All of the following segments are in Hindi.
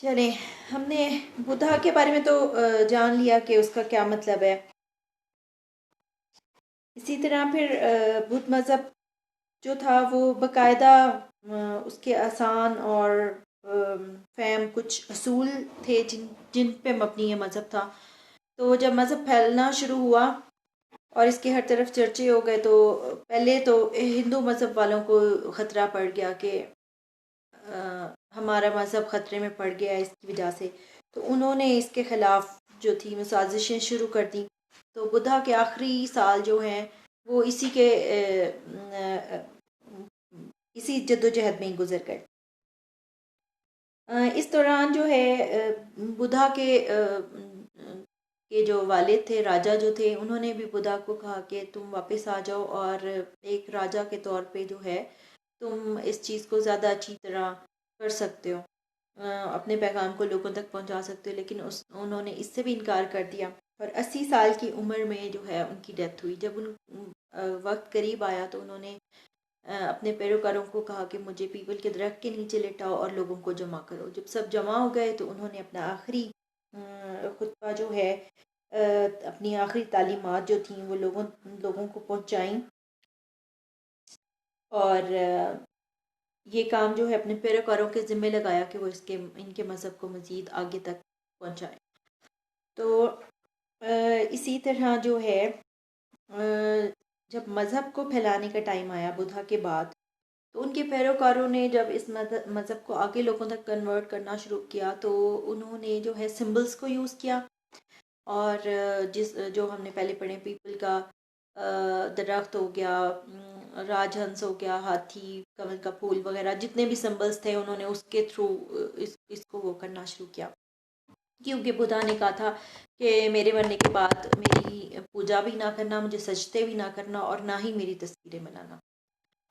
चलें, हमने बुधा के बारे में तो जान लिया कि उसका क्या मतलब है। इसी तरह फिर बुद्ध मज़हब जो था वो बाकायदा उसके आसान और फ़हम कुछ असूल थे जिन जिन पे मबनी ये मज़हब था। तो जब मज़हब फैलना शुरू हुआ और इसके हर तरफ चर्चे हो गए, तो पहले तो हिंदू मज़हब वालों को ख़तरा पड़ गया कि हमारा मज़हब ख़तरे में पड़ गया है इसकी वजह से। तो उन्होंने इसके ख़िलाफ़ जो थी वो साजिशें शुरू कर दी। तो बुद्धा के आखिरी साल जो हैं वो इसी जद्दोजहद में ही गुजर गए। इस दौरान जो है बुद्धा के जो वालिद थे, राजा जो थे, उन्होंने भी बुद्धा को कहा कि तुम वापस आ जाओ और एक राजा के तौर पे जो है तुम इस चीज़ को ज़्यादा अच्छी तरह कर सकते हो, अपने पैगाम को लोगों तक पहुंचा सकते हो। लेकिन उन्होंने इससे भी इनकार कर दिया और 80 साल की उम्र में जो है उनकी डेथ हुई। जब वक्त करीब आया तो उन्होंने अपने पैरोकारों को कहा कि मुझे पीपल के दरख्त के नीचे लेटाओ और लोगों को जमा करो। जब सब जमा हो गए तो उन्होंने अपना आखिरी खुतबा जो है अपनी आखिरी तालीमात जो थी वो लोगों लोगों को पहुंचाई और ये काम जो है अपने पैरोकारों के ज़िम्मे लगाया कि वो इनके मज़हब को मज़ीद आगे तक पहुंचाएं। तो इसी तरह जो है जब मज़हब को फैलाने का टाइम आया बुद्धा के बाद, तो उनके पैरोकारों ने जब इस मज़हब को आगे लोगों तक कन्वर्ट करना शुरू किया तो उन्होंने जो है सिंबल्स को यूज़ किया। और जिस जो हमने पहले पढ़े, पीपल का दरख्त हो गया, राजहंस हो गया, हाथी, कमल का फूल वगैरह, जितने भी सिंबल्स थे उन्होंने उसके थ्रू इसको वो करना शुरू किया। क्योंकि बुद्धा ने कहा था कि मेरे मरने के बाद मेरी पूजा भी ना करना, मुझे सजदे भी ना करना और ना ही मेरी तस्वीरें बनाना।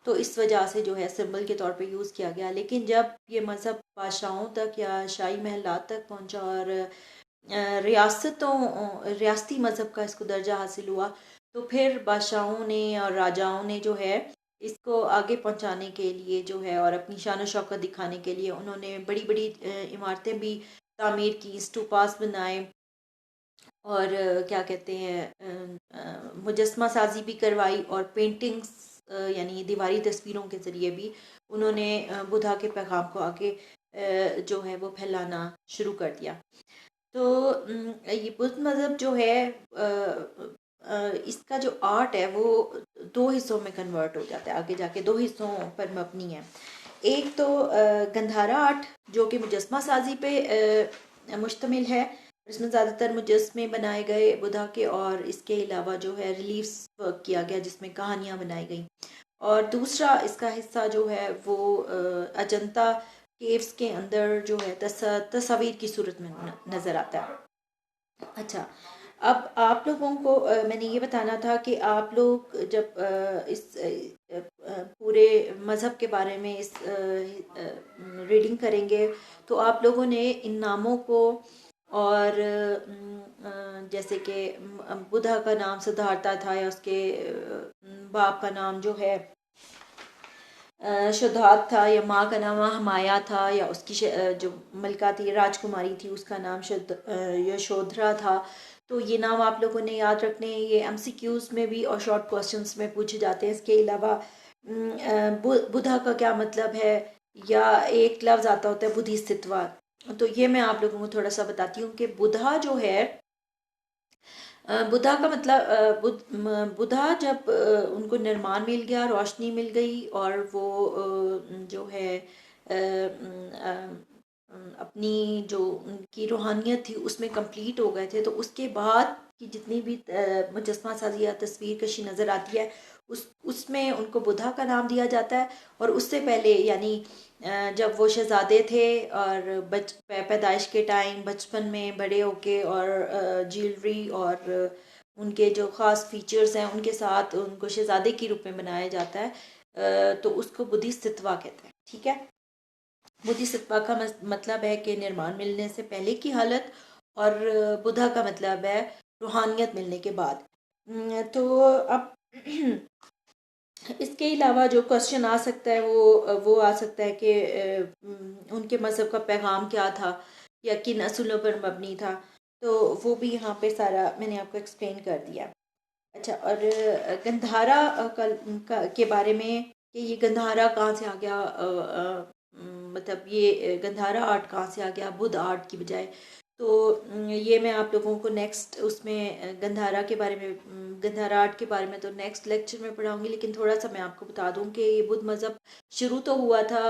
तो इस वजह से जो है सिंबल के तौर पे यूज़ किया गया। लेकिन जब ये मज़हब बादशाहों तक या शाही महलात तक पहुंचा और रियासती मज़हब का इसको दर्जा हासिल हुआ, तो फिर बादशाहों ने और राजाओं ने जो है इसको आगे पहुंचाने के लिए जो है और अपनी शान और शौकत दिखाने के लिए उन्होंने बड़ी बड़ी इमारतें भी तामीर की, स्तूपास बनाए और क्या कहते हैं मुजस्मा साजी भी करवाई और पेंटिंग्स यानी दीवारी तस्वीरों के ज़रिए भी उन्होंने बुद्धा के पैगाम को आगे जो है वो फैलाना शुरू कर दिया। तो ये बुद्ध मज़हब जो है इसका जो आर्ट है वो दो हिस्सों में कन्वर्ट हो जाता है, आगे जाके दो हिस्सों पर मबनी है। एक तो गंधारा आर्ट जो कि मुजस्मा साजी पे मुश्तमिल है। इसमें ज़्यादातर मुजस्मे बनाए गए बुद्धा के और इसके अलावा जो है रिलीफ्स वर्क किया गया जिसमें कहानियाँ बनाई गई। और दूसरा इसका हिस्सा जो है वो अजंता केव्स के अंदर जो है तस्वीर की सूरत में नज़र आता है। अच्छा, अब आप लोगों को मैंने ये बताना था कि आप लोग जब इस पूरे मज़हब के बारे में इस रीडिंग करेंगे तो आप लोगों ने इन नामों को और जैसे कि बुद्धा का नाम सिद्धार्था था या उसके बाप का नाम जो है शुद्धार्थ था या माँ का नाम हमाया था या उसकी जो मलका थी, राजकुमारी थी, उसका नाम यशोधरा था। तो ये नाम आप लोगों ने याद रखने हैं। ये एमसीक्यूज में भी और शॉर्ट क्वेश्चंस में पूछे जाते हैं। इसके अलावा बुद्धा का क्या मतलब है, या एक लफ्ज़ आता होता है बुद्धिस्त्वा। तो ये मैं आप लोगों को थोड़ा सा बताती हूँ कि बुद्धा जो है बुद्धा का मतलब बुद्धा जब उनको निर्माण मिल गया, रोशनी मिल गई और वो जो है अपनी जो उनकी रूहानियत थी उसमें कंप्लीट हो गए थे। तो उसके बाद की जितनी भी मुजस्मा साजी या तस्वीर कशी नज़र आती है उसमें उनको बुद्धा का नाम दिया जाता है। और उससे पहले यानी जब वो शहजादे थे और पैदाइश के टाइम, बचपन में, बड़े होके और ज्वेलरी और उनके जो ख़ास फीचर्स हैं उनके साथ उनको शहजादे के रूप में बनाया जाता है, तो उसको बुद्धिस्त्वा कहते हैं। ठीक है, बुद्धिस्त्वा का मतलब है कि निर्माण मिलने से पहले की हालत और बुद्धा का मतलब है रूहानियत मिलने के बाद। तो अब इसके अलावा जो क्वेश्चन आ सकता है वो आ सकता है कि उनके मज़हब का पैगाम क्या था। या किन असूलों पर मबनी था, तो वो भी यहाँ पे सारा मैंने आपको एक्सप्लेन कर दिया। अच्छा, और गंधारा के बारे में कि ये गंधारा कहाँ से आ गया, मतलब ये गंधारा आर्ट कहाँ से आ गया बुद्ध आर्ट की बजाय, तो ये मैं आप लोगों को नेक्स्ट उसमें गंधारा के बारे में, गंधारा आर्ट के बारे में तो नेक्स्ट लेक्चर में पढ़ाऊंगी। लेकिन थोड़ा सा मैं आपको बता दूं कि ये बुद्ध मज़हब शुरू तो हुआ था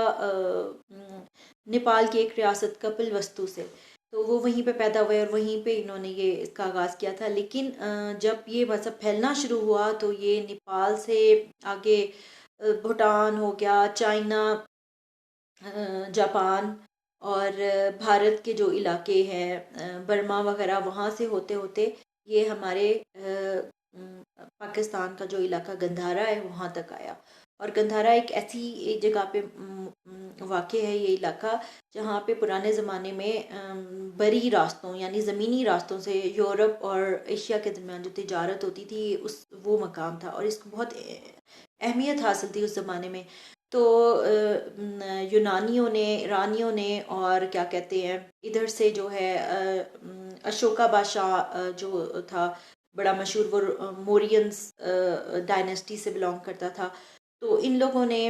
नेपाल की एक रियासत कपिलवस्तु से, तो वो वहीं पे पैदा हुए और वहीं पे इन्होंने ये इसका आगाज़ किया था। लेकिन जब ये मज़हब फैलना शुरू हुआ तो ये नेपाल से आगे भूटान हो गया, चाइना, जापान और भारत के जो इलाके हैं बर्मा वगैरह, वहाँ से होते होते ये हमारे पाकिस्तान का जो इलाका गंधारा है वहाँ तक आया। और गंधारा एक ऐसी जगह पे वाक़ है ये इलाका, जहाँ पे पुराने ज़माने में बरी रास्तों यानी ज़मीनी रास्तों से यूरोप और एशिया के दरमियान जो तिजारत होती थी उस वो मकाम था, और इसको बहुत अहमियत हासिल थी उस ज़माने में। तो यूनानियों ने, ईरानियों ने, और क्या कहते हैं इधर से जो है अशोका बादशाह जो था बड़ा मशहूर, वो मोरियंस डायनेस्टी से बिलोंग करता था। तो इन लोगों ने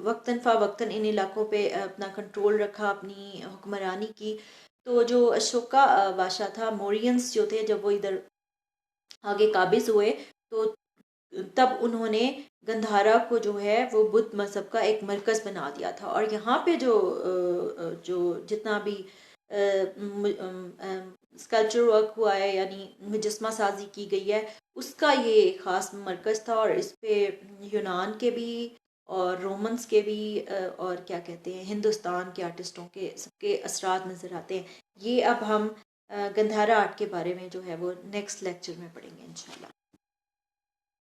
वक्तन फ़वक्तन इन इलाकों पे अपना कंट्रोल रखा, अपनी हुक्मरानी की। तो जो अशोका बादशाह था, मोरियंस जो थे, जब वो इधर आगे काबिज हुए तो तब उन्होंने गंधारा को जो है वो बुद्ध मज़हब का एक मरकज़ बना दिया था। और यहाँ पे जो जितना भी स्कल्पचर वर्क हुआ है यानी मुजस्मा साजी की गई है, उसका ये ख़ास मरकज़ था। और इस पे यूनान के भी और रोमन्स के भी और क्या कहते हैं हिंदुस्तान के आर्टिस्टों के सबके असरात नज़र आते हैं। ये अब हम गंधारा आर्ट के बारे में जो है वो नेक्स्ट लेक्चर में पढ़ेंगे इंशाल्लाह।